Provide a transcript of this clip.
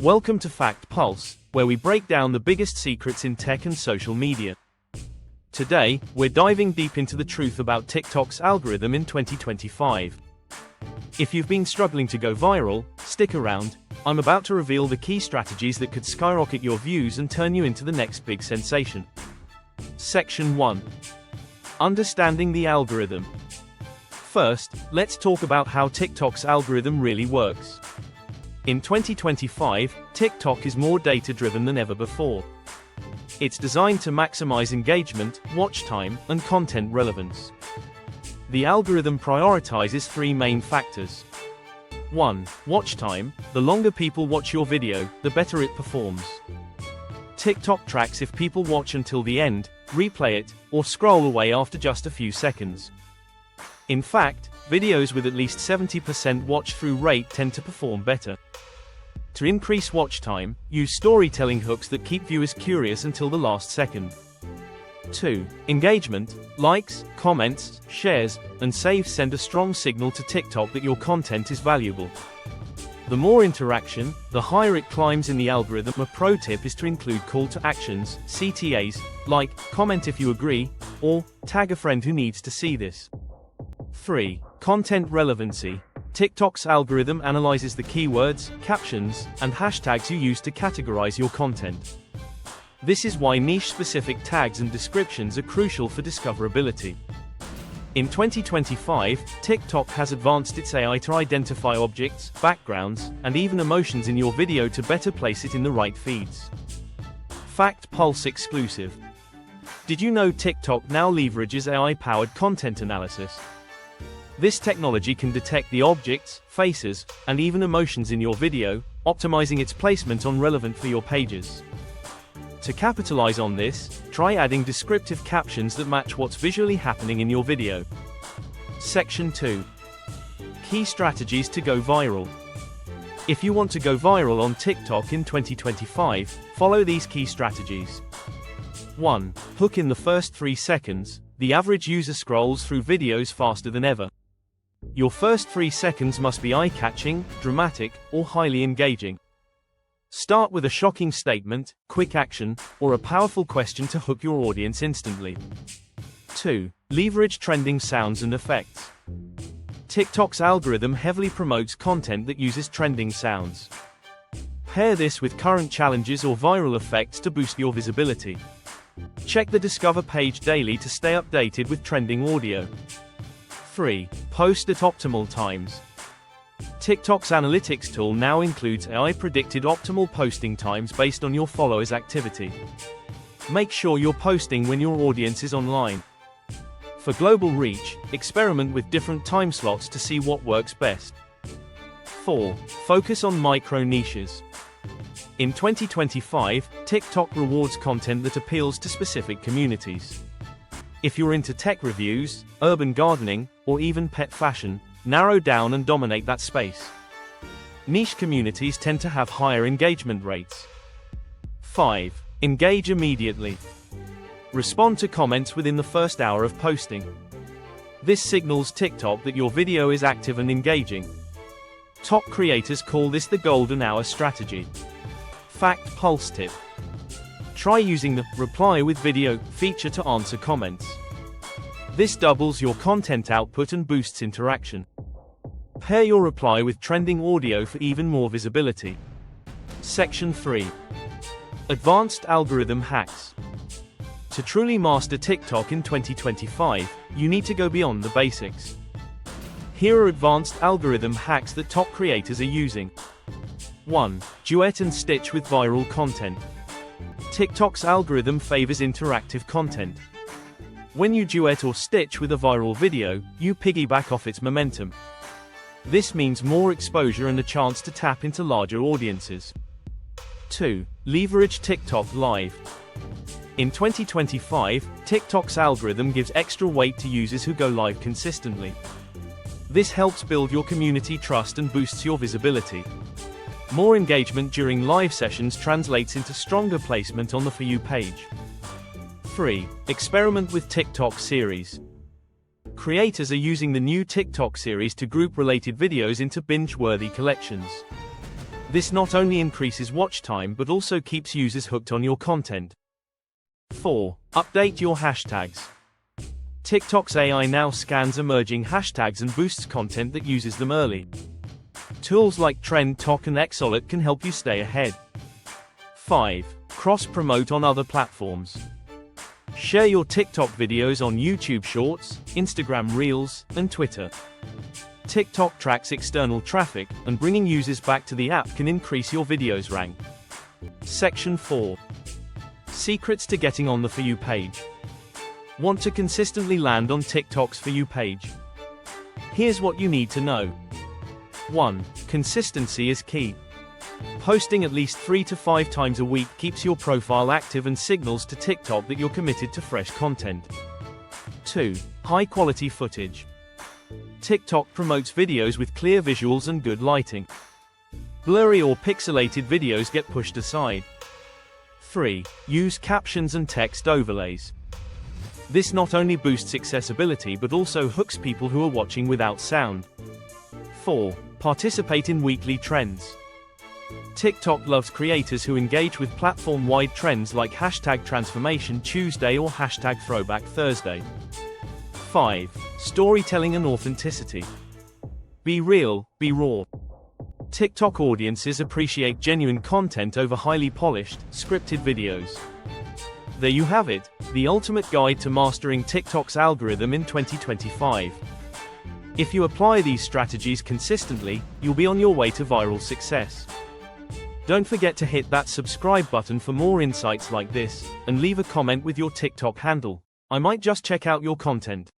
Welcome to Fact Pulse, where we break down the biggest secrets in tech and social media. Today, we're diving deep into the truth about TikTok's algorithm in 2025. If you've been struggling to go viral, stick around. I'm about to reveal the key strategies that could skyrocket your views and turn you into the next big sensation. Section 1. Understanding the algorithm. First, let's talk about how TikTok's algorithm really works. In 2025, TikTok is more data-driven than ever before. It's designed to maximize engagement, watch time, and content relevance. The algorithm prioritizes three main factors. 1. Watch time. The longer people watch your video, the better it performs. TikTok tracks if people watch until the end, replay it, or scroll away after just a few seconds. In fact, videos with at least 70% watch-through rate tend to perform better. To increase watch time, use storytelling hooks that keep viewers curious until the last second. 2. Engagement. Likes, comments, shares, and saves send a strong signal to TikTok that your content is valuable. The more interaction, the higher it climbs in the algorithm. A pro tip is to include call to actions, CTAs, like, comment if you agree, or tag a friend who needs to see this. 3. Content relevancy. TikTok's algorithm analyzes the keywords, captions, and hashtags you use to categorize your content. This is why niche-specific tags and descriptions are crucial for discoverability. In 2025, TikTok has advanced its AI to identify objects, backgrounds, and even emotions in your video to better place it in the right feeds. Fact Pulse exclusive. Did you know TikTok now leverages AI-powered content analysis? This technology can detect the objects, faces, and even emotions in your video, optimizing its placement on relevant for your pages. To capitalize on this, try adding descriptive captions that match what's visually happening in your video. Section 2. Key strategies to go viral. If you want to go viral on TikTok in 2025, follow these key strategies. 1. Hook in the first 3 seconds. The average user scrolls through videos faster than ever. Your first 3 seconds must be eye-catching, dramatic, or highly engaging. Start with a shocking statement, quick action, or a powerful question to hook your audience instantly. 2. Leverage trending sounds and effects. TikTok's algorithm heavily promotes content that uses trending sounds. Pair this with current challenges or viral effects to boost your visibility. Check the Discover page daily to stay updated with trending audio. 3. Post at optimal times. TikTok's analytics tool now includes AI-predicted optimal posting times based on your followers' activity. Make sure you're posting when your audience is online. For global reach, experiment with different time slots to see what works best. 4. Focus on micro-niches. In 2025, TikTok rewards content that appeals to specific communities. If you're into tech reviews, urban gardening, or even pet fashion, narrow down and dominate that space. Niche communities tend to have higher engagement rates. 5. Engage immediately. Respond to comments within the first hour of posting. This signals TikTok that your video is active and engaging. Top creators call this the golden hour strategy. Fact Pulse tip. Try using the reply with video feature to answer comments. This doubles your content output and boosts interaction. Pair your reply with trending audio for even more visibility. Section 3. Advanced algorithm hacks. To truly master TikTok in 2025, you need to go beyond the basics. Here are advanced algorithm hacks that top creators are using. 1. Duet and stitch with viral content. TikTok's algorithm favors interactive content. When you duet or stitch with a viral video, you piggyback off its momentum. This means more exposure and a chance to tap into larger audiences. 2. Leverage TikTok Live. In 2025, TikTok's algorithm gives extra weight to users who go live consistently. This helps build your community trust and boosts your visibility. More engagement during live sessions translates into stronger placement on the For You page. 3. Experiment with TikTok series. Creators are using the new TikTok series to group related videos into binge-worthy collections. This not only increases watch time but also keeps users hooked on your content. 4. Update your hashtags. TikTok's AI now scans emerging hashtags and boosts content that uses them early. Tools like TrendTok and Xolot can help you stay ahead. 5. Cross-promote on other platforms. Share your TikTok videos on YouTube Shorts, Instagram Reels, and Twitter. TikTok tracks external traffic, and bringing users back to the app can increase your videos' rank. Section 4. Secrets to getting on the For You page. Want to consistently land on TikTok's For You page? Here's what you need to know. 1. Consistency is key. Posting at least 3 to 5 times a week keeps your profile active and signals to TikTok that you're committed to fresh content. 2. High-quality footage. TikTok promotes videos with clear visuals and good lighting. Blurry or pixelated videos get pushed aside. 3. Use captions and text overlays. This not only boosts accessibility but also hooks people who are watching without sound. 4. Participate in weekly trends. TikTok loves creators who engage with platform-wide trends like hashtag Transformation Tuesday or hashtag Throwback Thursday. 5. Storytelling and authenticity. Be real, be raw. TikTok audiences appreciate genuine content over highly polished, scripted videos. There you have it, the ultimate guide to mastering TikTok's algorithm in 2025. If you apply these strategies consistently, you'll be on your way to viral success. Don't forget to hit that subscribe button for more insights like this, and leave a comment with your TikTok handle. I might just check out your content.